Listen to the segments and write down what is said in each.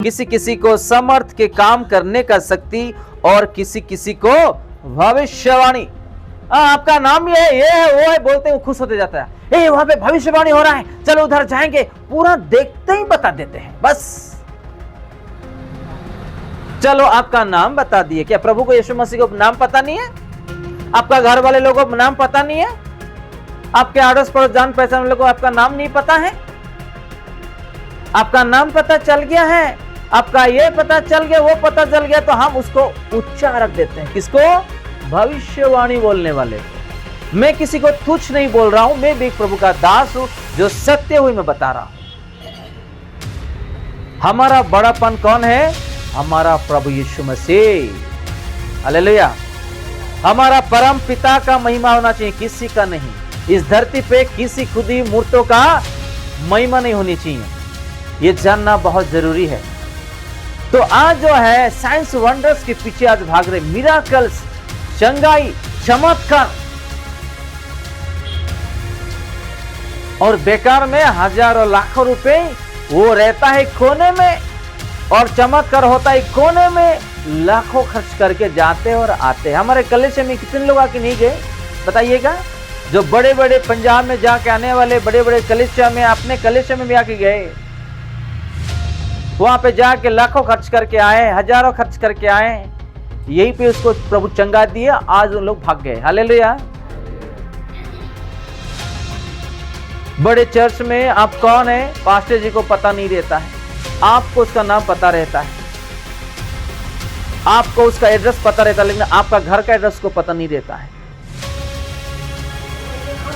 किसी किसी को समर्थ के काम करने का शक्ति और किसी किसी को भविष्यवाणी। आपका नाम ये है वो है बोलते हैं, खुश होते जाता है, वहां पे भविष्यवाणी हो रहा है, चलो उधर जाएंगे, पूरा देखते ही बता देते हैं। बस चलो आपका नाम बता दिए। क्या प्रभु को यीशु मसीह को नाम पता नहीं है? आपका घर वाले लोगों को नाम पता नहीं है? आपके आड़ोस पड़ोस जान पहचान वालों को आपका नाम नहीं पता है? आपका नाम पता चल गया है, आपका ये पता चल गया, वो पता चल गया, तो हम उसको ऊंचा रख देते हैं। किसको? भविष्यवाणी बोलने वाले को। मैं किसी को तुच्छ नहीं बोल रहा हूं, मैं भी प्रभु का दास हूं, जो सत्य हुई मैं बता रहा हूं। हमारा बड़ापन कौन है? हमारा प्रभु यीशु मसीह। हालेलुया। हमारा परम पिता का महिमा होना चाहिए, किसी का नहीं। इस धरती पे किसी खुदी मूर्तों का महिमा नहीं होनी चाहिए, ये जानना बहुत जरूरी है। तो आज जो है साइंस वंडर्स के पीछे आज भाग रहे, मिराकल्स, चंगाई, चमत्कार, और बेकार में हजारों लाखों रुपए वो रहता है कोने में, और चमत्कार होता है कोने में, लाखों खर्च करके जाते और आते। हमारे कलेशे में कितने लोग आके नहीं गए बताइएगा? जो बड़े बड़े पंजाब में जाके आने वाले बड़े बड़े कलेशा में, अपने कलेशे में भी आके गए, वहां पे जाके लाखों खर्च करके आए, हजारों खर्च करके आए, यहीं पे उसको प्रभु चंगा दिया, आज उन लोग भाग गए। हालेलुया। बड़े चर्च में आप कौन है पास्टर जी को पता नहीं रहता है, आपको उसका नाम पता रहता है, आपको उसका एड्रेस पता रहता है, लेकिन आपका घर का एड्रेस को पता नहीं रहता है।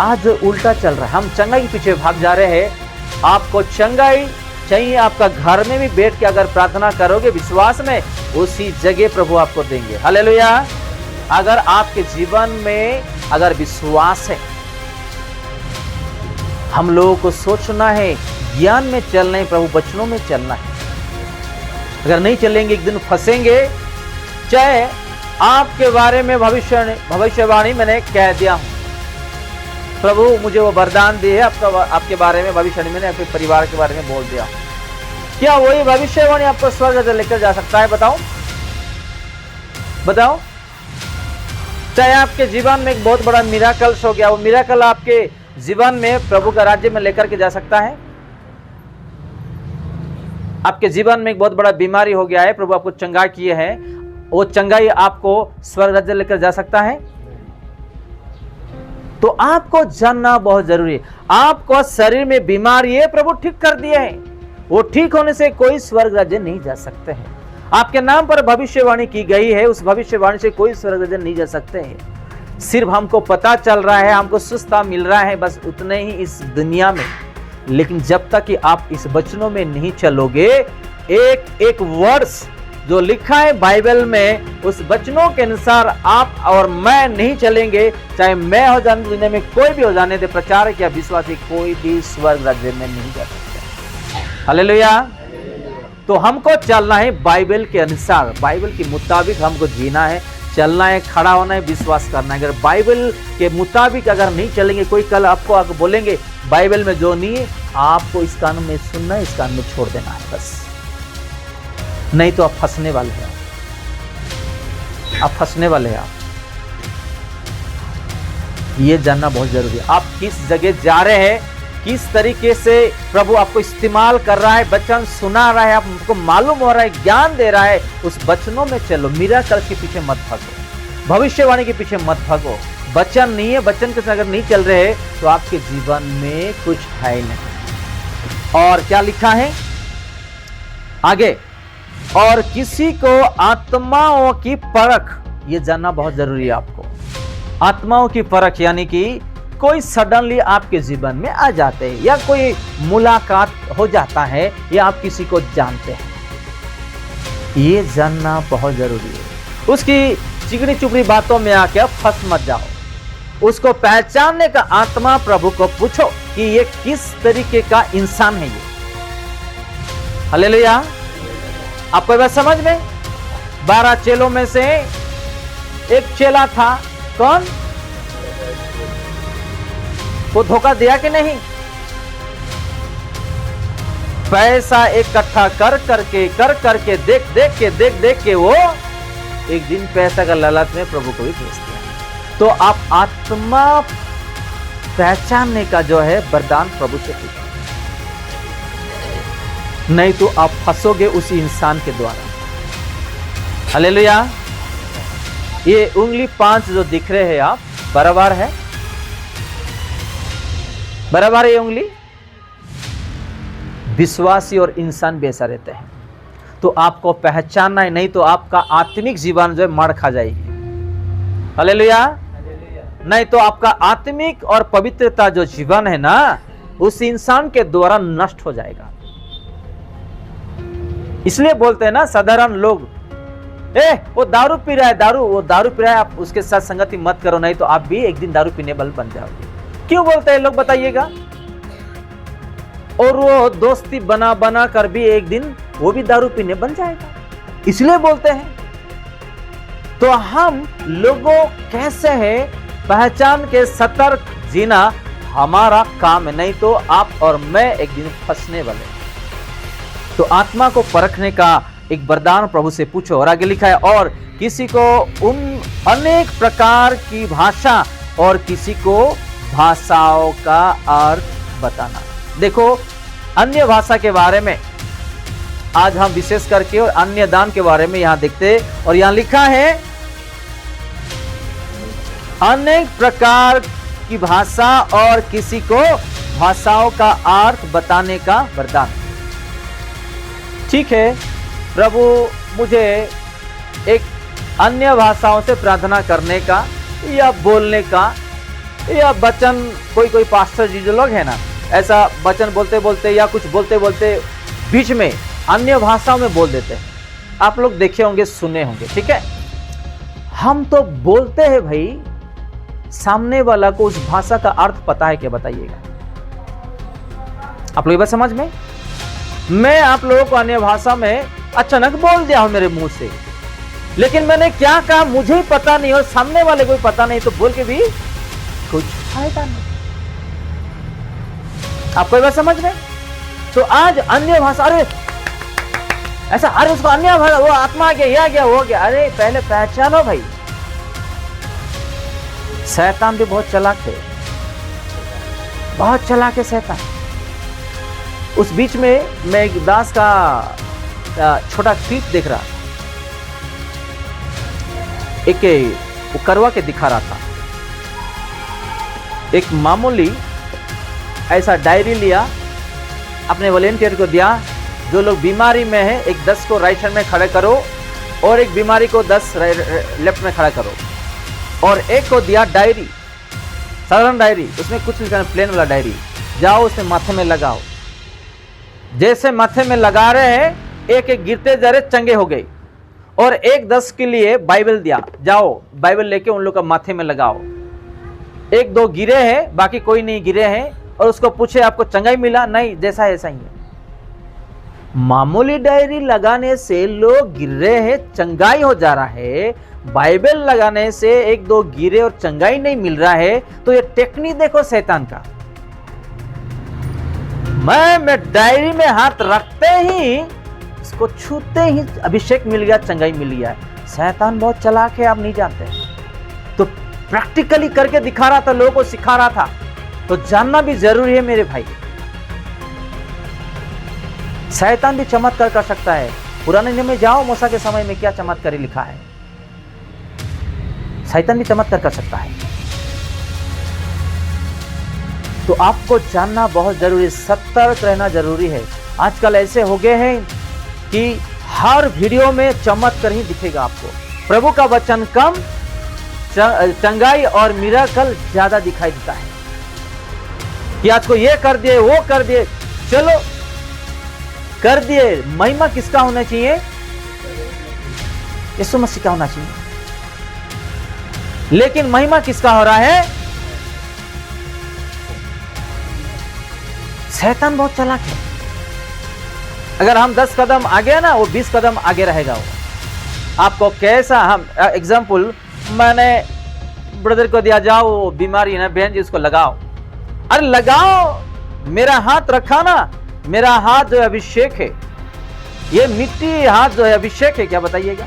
आज उल्टा चल रहा है, हम चंगाई के पीछे भाग जा रहे हैं। आपको चंगाई चाहिए, आपका घर में भी बैठ के अगर प्रार्थना करोगे विश्वास में, उसी जगह प्रभु आपको देंगे। हालेलुया। अगर आपके जीवन में अगर विश्वास है, हम लोगों को सोचना है, ज्ञान में चलना है, प्रभु वचनों में चलना है। अगर नहीं चलेंगे एक दिन फंसेंगे। चाहे आपके बारे में भविष्यवाणी मैंने कह दिया हूं, प्रभु मुझे वो वरदान दिए, आपके बारे में भविष्यवाणी मैंने अपने परिवार के बारे में बोल दिया, क्या वही भविष्यवाणी आपको स्वर्ग लेकर जा सकता है? बताओ बताओ। चाहे आपके जीवन में एक बहुत बड़ा मिराकल्स हो गया, वो मिराकल आपके जीवन में प्रभु का राज्य में लेकर के जा सकता है। आपके जीवन में एक बहुत बड़ा बीमारी हो गया है, प्रभु आपको चंगा किए हैं, वो चंगाई आपको स्वर्ग राज्य लेकर जा सकता है। तो आपको जानना बहुत जरूरी है। आपको शरीर में बीमारी है, प्रभु ठीक कर दिए है, वो ठीक होने से कोई स्वर्ग राज्य नहीं जा सकते हैं। आपके नाम पर भविष्यवाणी की गई है, उस भविष्यवाणी से कोई स्वर्ग राज्य नहीं जा सकते हैं। सिर्फ हमको पता चल रहा है, हमको सुस्ता मिल रहा है, बस उतने ही इस दुनिया में। लेकिन जब तक कि आप इस वचनों में नहीं चलोगे, एक एक वर्ड्स जो लिखा है बाइबल में, उस वचनों के अनुसार आप और मैं नहीं चलेंगे, चाहे मैं हो जाने दुनिया में कोई भी हो जाने दे, प्रचारक या विश्वासी कोई भी स्वर्ग राज्य में नहीं जा सकता। हालेलुया। तो हमको चलना है बाइबल के अनुसार, बाइबल के मुताबिक हमको जीना है, चलना है, खड़ा होना है, विश्वास करना है। अगर बाइबल के मुताबिक अगर नहीं चलेंगे, कोई कल आपको आकर बोलेंगे बाइबल में जो नहीं है, आपको इस कानून में सुनना है, इस कानून में छोड़ देना है बस, नहीं तो आप फंसने वाले हैं, आप फंसने वाले हैं। आप ये जानना बहुत जरूरी है, आप किस जगह जा रहे हैं, किस तरीके से प्रभु आपको इस्तेमाल कर रहा है, वचन सुना रहा है, आपको मालूम हो रहा है, ज्ञान दे रहा है, उस वचनों में चलो। मिराकल के पीछे मत भागो, भविष्यवाणी के पीछे मत भागो। वचन नहीं है, वचन के साथ अगर नहीं चल रहे तो आपके जीवन में कुछ है नहीं। और क्या लिखा है आगे? और किसी को आत्माओं की परख, ये जानना बहुत जरूरी है आपको। आत्माओं की परख यानी कि कोई सडनली आपके जीवन में आ जाते हैं, या कोई मुलाकात हो जाता है, या आप किसी को जानते हैं, ये जानना बहुत जरूरी है। उसकी चिकनी चुपड़ी बातों में आके आप फंस मत जाओ। उसको पहचानने का आत्मा प्रभु को पूछो कि ये किस तरीके का इंसान है ये। हालेलुया। आपको बात समझ में? 12 चेलों में से एक चेला था, कौन? वो धोखा दिया कि नहीं? पैसा इकट्ठा कर करके देख के वो एक दिन पैसा का लालच में प्रभु को भी भेज दिया। तो आप आत्मा पहचानने का जो है वरदान प्रभु से पूछो, नहीं तो आप फंसोगे उसी इंसान के द्वारा। हालेलुया। ये उंगली 5 जो दिख रहे हैं आप, बराबर है, बराबर है ये उंगली। विश्वासी और इंसान भी ऐसा रहते हैं। तो आपको पहचानना है, नहीं तो आपका आत्मिक जीवन जो है मार खा जाएगी। हालेलुया। नहीं तो आपका आत्मिक और पवित्रता जो जीवन है ना, उस इंसान के द्वारा नष्ट हो जाएगा। इसलिए बोलते हैं ना साधारण लोग, वो दारू पी रहा है, वो दारू पी रहा है, आप उसके साथ संगति मत करो, नहीं तो आप भी एक दिन दारू पीने वाले बन जाओगे। क्यों बोलते हैं लोग, बताइएगा। और वो दोस्ती बना कर भी एक दिन वो भी दारू पीने बन जाएगा, इसलिए बोलते हैं। तो हम लोगों कैसे है पहचान के सतर्क जीना हमारा काम है, नहीं तो आप और मैं एक दिन फंसने वाले। तो आत्मा को परखने का एक वरदान प्रभु से पूछो। और आगे लिखा है, और किसी को उन अनेक प्रकार की भाषा और किसी को भाषाओं का अर्थ बताना। देखो, अन्य भाषा के बारे में आज हम विशेष करके और अन्य दान के बारे में यहां देखते, और यहां लिखा है अनेक प्रकार की भाषा और किसी को भाषाओं का अर्थ बताने का वरदान। ठीक है, प्रभु मुझे एक अन्य भाषाओं से प्रार्थना करने का या बोलने का या वचन, कोई पास्टर जी जो लोग हैं ना, ऐसा वचन बोलते बोलते या कुछ बोलते बोलते बीच में अन्य भाषाओं में बोल देते हैं। आप लोग देखे होंगे, सुने होंगे। ठीक है, हम तो बोलते हैं भाई, सामने वाला को उस भाषा का अर्थ पता है क्या, बताइएगा। आप लोग बात समझ में? मैं आप लोगों को अन्य भाषा में अचानक बोल दिया हूं मेरे मुंह से, लेकिन मैंने क्या कहा मुझे ही पता नहीं और सामने वाले को भी पता नहीं, तो बोल के भी कुछ फायदा नहीं। आपको बात समझ में? तो आज अन्य भाषा, अरे ऐसा, अरे उसको अन्य भाषा, वो आत्मा आ गया, ये आ गया, वो गया। अरे पहले पहचानो भाई, शैतान भी बहुत चालाक है, बहुत चालाक है शैतान। उस बीच में मैं एक दास का छोटा क्लिप देख रहा था, एक वो करवा के दिखा रहा था। एक मामूली ऐसा डायरी लिया, अपने वॉलेंटियर को दिया, जो लोग बीमारी में है, एक 10 को राइट हैंड में खड़े करो और एक बीमारी को 10 लेफ्ट में खड़ा करो। और एक को दिया डायरी, साधारण डायरी, उसमें कुछ लिखा, प्लेन वाला डायरी, जाओ उसे माथे में लगाओ। जैसे माथे में लगा रहे हैं, एक एक गिरते जा रहे, चंगे हो गए। और एक 10 के लिए बाइबल दिया, जाओ बाइबल लेके उन लोग का माथे में लगाओ। 1-2 गिरे हैं, बाकी कोई नहीं गिरे हैं। और उसको पूछे आपको चंगाई मिला? नहीं, जैसा ऐसा ही है। मामूली डायरी लगाने से लोग गिर रहे हैं, चंगाई हो जा रहा है। बाइबल लगाने से 1-2 गिरे और चंगाई नहीं मिल रहा है। तो ये टेक्निक देखो शैतान का। मैं डायरी में हाथ रखते ही, इसको छूते ही अभिषेक मिल गया, चंगाई मिल गया। शैतान बहुत चालाक है, आप नहीं जानते। तो प्रैक्टिकली करके दिखा रहा था, लोगों को सिखा रहा था। तो जानना भी जरूरी है मेरे भाई। शैतान भी चमत्कार कर सकता है। पुराने नियम में जाओ, मूसा के समय में क्या चमत्कारी लिखा है। शैतान भी चमत्कार कर सकता है। तो आपको जानना बहुत जरूरी, सतर्क रहना जरूरी है। आजकल ऐसे हो गए हैं कि हर वीडियो में चमत्कार ही दिखेगा आपको। प्रभु का वचन कम, चंगाई और मिराकल ज्यादा दिखाई देता है। कि आज को ये कर दिए, वो कर दिए, चलो कर दिए। महिमा किसका होना चाहिए? यीशु मसीह का होना चाहिए। लेकिन महिमा किसका हो रहा है? शैतान बहुत चालाक है। अगर हम 10 कदम आगे ना, वो 20 कदम आगे रहेगा। वो आपको कैसा, हम एग्जाम्पल मैंने ब्रदर को दिया, जाओ वो बीमारी है ना बहन जी, उसको लगाओ। अरे लगाओ, मेरा हाथ रखा ना, मेरा हाथ जो है अभिषेक है, ये मिट्टी हाथ जो है अभिषेक है क्या, बताइएगा।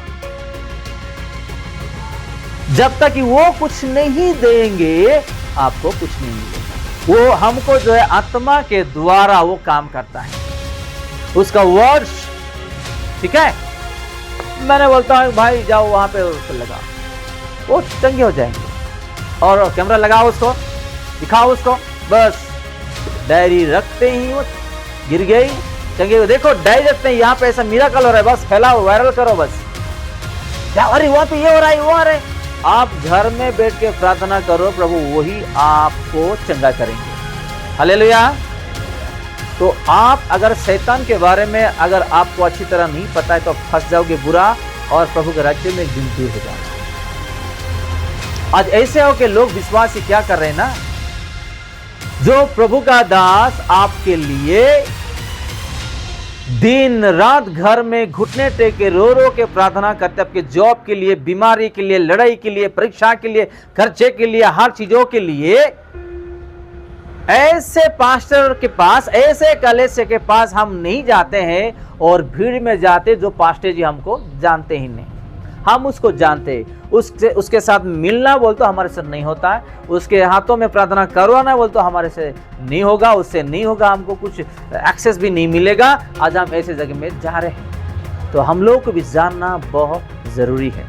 जब तक कि वो कुछ नहीं देंगे आपको कुछ नहीं मिलेगा। वो हमको जो है आत्मा के द्वारा वो काम करता है, उसका वर्ड्स, ठीक है। मैंने बोलता हूं भाई जाओ वहां पे उसको लगाओ, वो चंगे हो जाएंगे। और कैमरा लगाओ उसको, दिखाओ उसको, बस डायरी रखते ही वो गिर गई, चंगे। देखो डायरी रखते हैं, यहाँ पे ऐसा मिराकल हो रहा है, बस फैलाओ, वायरल करो बस। क्या अरे वहां पे ये हो रहा है, वो आ रहा है। आप घर में बैठ के प्रार्थना करो, प्रभु वही आपको चंगा करेंगे। हालेलुया। तो आप अगर शैतान के बारे में अगर आपको अच्छी तरह नहीं पता है तो फंस जाओगे बुरा, और प्रभु के राज्य में गिनती हो जाओगे। आज ऐसे हो कि लोग विश्वासी क्या कर रहे हैं ना, जो प्रभु का दास आपके लिए दिन रात घर में घुटने टेके रो रो के प्रार्थना करते, आपके जॉब के लिए, बीमारी के लिए, लड़ाई के लिए, परीक्षा के लिए, खर्चे के लिए, हर चीजों के लिए, ऐसे पास्टर के पास, ऐसे कलीसिया के पास हम नहीं जाते हैं, और भीड़ में जाते जो पास्टर जी हमको जानते ही नहीं, हम उसको जानते, उसके साथ मिलना बोल तो हमारे से नहीं होता है, उसके हाथों में प्रार्थना करवाना बोल तो हमारे से नहीं होगा, उससे नहीं होगा, हमको कुछ एक्सेस भी नहीं मिलेगा। आज हम ऐसे जगह में जा रहे हैं, तो हम लोग को भी जानना बहुत जरूरी है।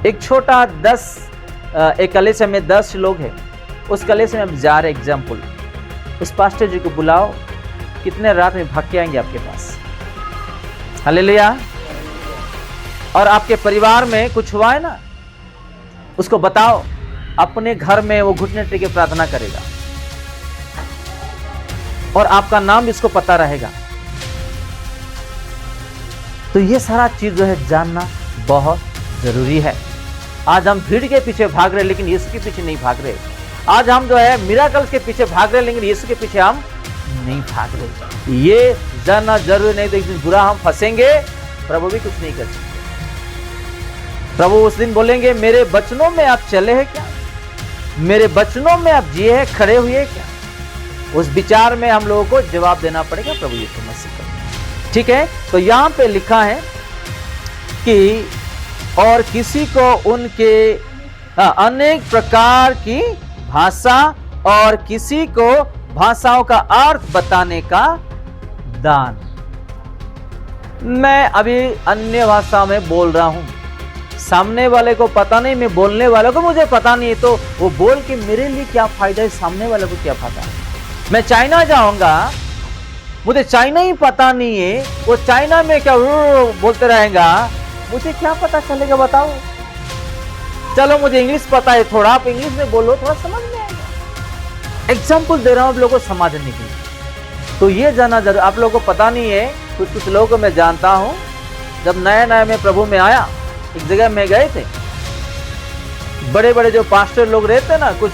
एक छोटा एक कलीसिया में 10 लोग हैं, उस कलीसिया में हम जा रहे, एग्जाम्पल, उस पास्टर जी को बुलाओ, कितने रात में भाग के आएंगे आपके पास। हालेलुया। और आपके परिवार में कुछ हुआ है ना, उसको बताओ, अपने घर में वो घुटने टेके प्रार्थना करेगा, और आपका नाम भी इसको पता रहेगा। तो ये सारा चीज जो है जानना बहुत जरूरी है। आज हम भीड़ के पीछे भाग रहे, लेकिन यीशु के पीछे नहीं भाग रहे। आज हम जो है मिराकल्स के पीछे भाग रहे, लेकिन यीशु के पीछे हम नहीं भाग रहे। ये जानना जरूरी, नहीं तो एक दिन बुरा हम फंसेंगे, प्रभु भी कुछ नहीं कर सकते। प्रभु उस दिन बोलेंगे, मेरे वचनों में आप चले हैं क्या, मेरे वचनों में आप जिए हैं, खड़े हुए क्या। उस विचार में हम लोगों को जवाब देना पड़ेगा प्रभु यीशु मसीह को, ठीक है। तो यहां पे लिखा है कि और किसी को उनके अनेक प्रकार की भाषा और किसी को भाषाओं का अर्थ बताने का दान। मैं अभी अन्य भाषा में बोल रहा हूं, सामने वाले को पता नहीं, मैं बोलने वाले को मुझे पता नहीं है, तो वो बोल के मेरे लिए क्या फायदा है, सामने वाले को क्या पता है। मैं चाइना जाऊंगा, मुझे चाइना ही पता नहीं है, वो चाइना में क्या बोलते रहेगा, मुझे क्या पता चलेगा, बताओ। चलो मुझे इंग्लिश पता है थोड़ा, आप इंग्लिश में बोलो, थोड़ा समझ में आएगा। एग्जाम्पल दे रहा हूं आप लोगों को समझने के लिए। तो ये जानना जरूर, आप लोगों को पता नहीं है, कुछ लोगों को मैं जानता हूं। जब नया नया मैं प्रभु में आया, एक जगह में गए थे, बड़े बड़े जो पास्टर लोग रहते ना, कुछ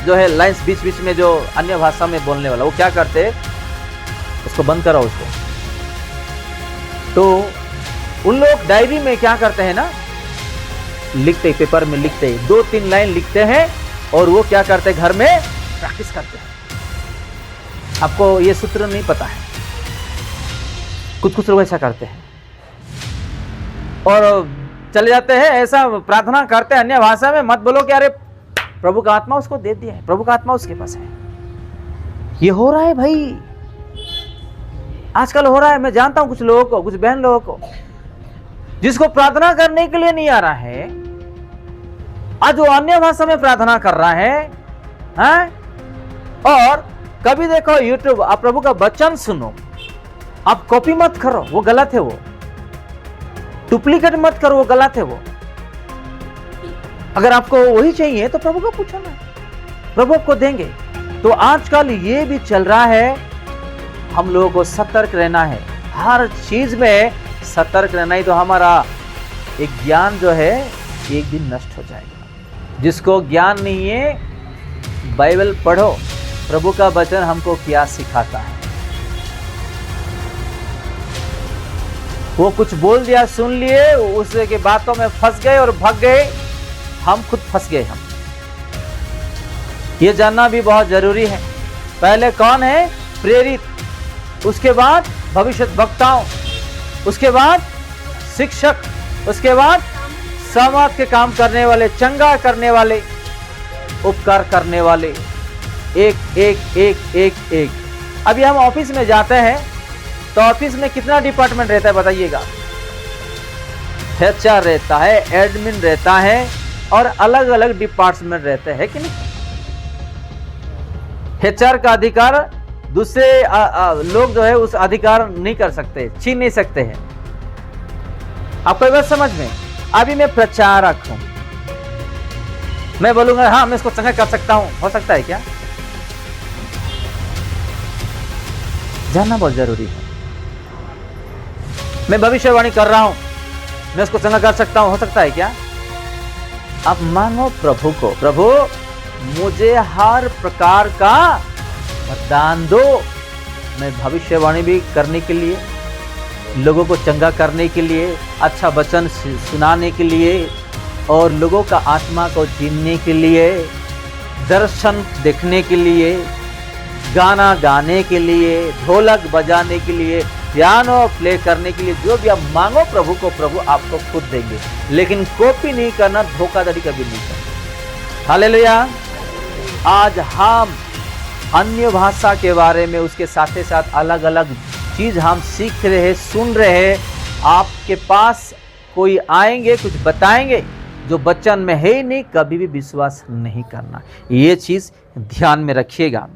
जो है लाइन्स बीच बीच में जो अन्य भाषा में बोलने वाला, वो क्या करते, उसको बंद करो उसको। तो उन लोग डायरी में क्या करते हैं ना, लिखते, पेपर में लिखते, 2-3 लाइन लिखते हैं, और वो क्या करते हैं, घर में प्रैक्टिस करते हैं। आपको ये सूत्र नहीं पता है, कुछ लोग ऐसा करते हैं और चले जाते हैं, ऐसा प्रार्थना करते हैं अन्य भाषा में। मत बोलो कि अरे प्रभु का आत्मा उसको दे दिया है, प्रभु का आत्मा उसके पास है। ये हो रहा है भाई, आजकल हो रहा है। मैं जानता हूं कुछ लोगों को, कुछ बहन लोगों को, जिसको प्रार्थना करने के लिए नहीं आ रहा है, आज वो अन्य भाषा में प्रार्थना कर रहा है। और कभी देखो यूट्यूब, आप प्रभु का वचन सुनो, आप कॉपी मत करो, वो गलत है, वो डुप्लीकेट मत करो, वो गलत है। वो अगर आपको वही चाहिए तो प्रभु को पूछो ना, प्रभु आपको देंगे। तो आजकल ये भी चल रहा है, हम लोगों को सतर्क रहना है, हर चीज में सतर्क रहना ही तो हमारा एक ज्ञान जो है एक दिन नष्ट हो जाएगा। जिसको ज्ञान नहीं है, बाइबल पढ़ो, प्रभु का वचन हमको क्या सिखाता है। वो कुछ बोल दिया, सुन लिए, उसके बातों में फंस गए और भाग गए, हम खुद फंस गए। हम ये जानना भी बहुत जरूरी है। पहले कौन है? प्रेरित, उसके बाद भविष्यद्वक्ताओं, उसके बाद शिक्षक, उसके बाद समाज के काम करने वाले, चंगा करने वाले, उपकार करने वाले, एक एक एक एक एक। अभी हम ऑफिस में जाते हैं तो ऑफिस में कितना डिपार्टमेंट रहता है बताइएगा? HR रहता है, एडमिन रहता है और अलग अलग डिपार्टमेंट रहते हैं कि नहीं? HR का अधिकार दूसरे लोग जो है उस अधिकार नहीं कर सकते, छीन नहीं सकते हैं। आपको ये बात समझ में? अभी मैं प्रचारक हूं, मैं बोलूंगा हाँ मैं इसको चंगा कर सकता हूं, हो सकता है क्या? जानना बहुत जरूरी है। मैं भविष्यवाणी कर रहा हूं, मैं इसको चंगा कर सकता हूं, हो सकता है क्या? आप मांगो प्रभु को, प्रभु मुझे हर प्रकार का वरदान दो, मैं भविष्यवाणी भी करने के लिए, लोगों को चंगा करने के लिए, अच्छा वचन सुनाने के लिए और लोगों का आत्मा को जीने के लिए, दर्शन देखने के लिए, गाना गाने के लिए, ढोलक बजाने के लिए, पियानो प्ले करने के लिए, जो भी आप मांगो प्रभु को, प्रभु आपको खुद देंगे। लेकिन कॉपी नहीं करना, धोखाधड़ी कभी नहीं करना। हालेलुया। आज हम अन्य भाषा के बारे में, उसके साथ ही साथ अलग अलग चीज हम सीख रहे हैं, सुन रहे हैं। आपके पास कोई आएंगे, कुछ बताएंगे जो वचन में है ही नहीं, कभी भी विश्वास नहीं करना। ये चीज ध्यान में रखिएगा।